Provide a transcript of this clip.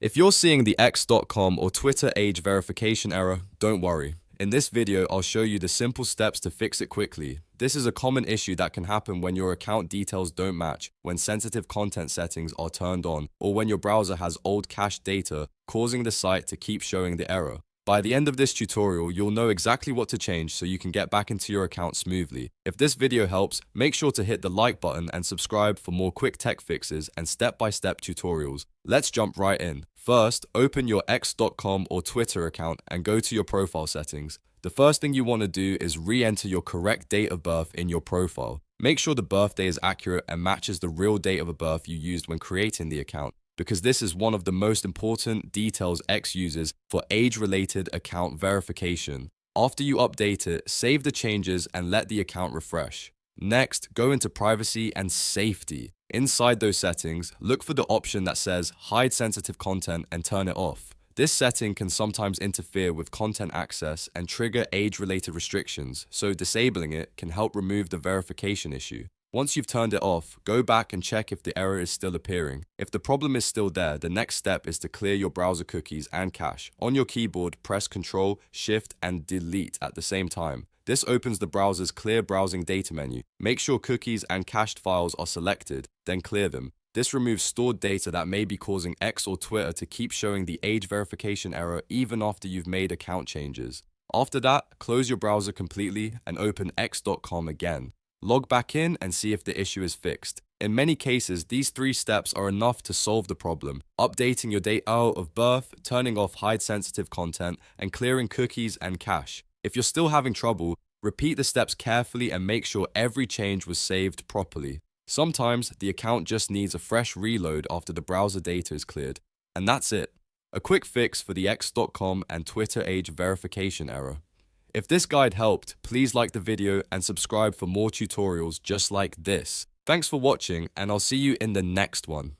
If you're seeing the x.com or Twitter age verification error, don't worry. In this video, I'll show you the simple steps to fix it quickly. This is a common issue that can happen when your account details don't match, when sensitive content settings are turned on, or when your browser has old cached data, causing the site to keep showing the error. By the end of this tutorial, you'll know exactly what to change so you can get back into your account smoothly. If this video helps, make sure to hit the like button and subscribe for more quick tech fixes and step-by-step tutorials. Let's jump right in. First, open your x.com or Twitter account and go to your profile settings. The first thing you want to do is re-enter your correct date of birth in your profile. Make sure the birthday is accurate and matches the real date of birth you used when creating the account, because this is one of the most important details X uses for age-related account verification. After you update it, save the changes and let the account refresh. Next, go into privacy and safety. Inside those settings, look for the option that says hide sensitive content and turn it off. This setting can sometimes interfere with content access and trigger age-related restrictions, so disabling it can help remove the verification issue. Once you've turned it off, go back and check if the error is still appearing. If the problem is still there, the next step is to clear your browser cookies and cache. On your keyboard, press Ctrl, Shift, and Delete at the same time. This opens the browser's Clear Browsing Data menu. Make sure cookies and cached files are selected, then clear them. This removes stored data that may be causing X or Twitter to keep showing the age verification error even after you've made account changes. After that, close your browser completely and open x.com again. Log back in and see if the issue is fixed. In many cases, these 3 steps are enough to solve the problem: updating your date of birth, turning off hide sensitive content, and clearing cookies and cache. If you're still having trouble, repeat the steps carefully and make sure every change was saved properly. Sometimes the account just needs a fresh reload after the browser data is cleared. And that's it. A quick fix for the x.com and Twitter age verification error. If this guide helped, please like the video and subscribe for more tutorials just like this. Thanks for watching, and I'll see you in the next one.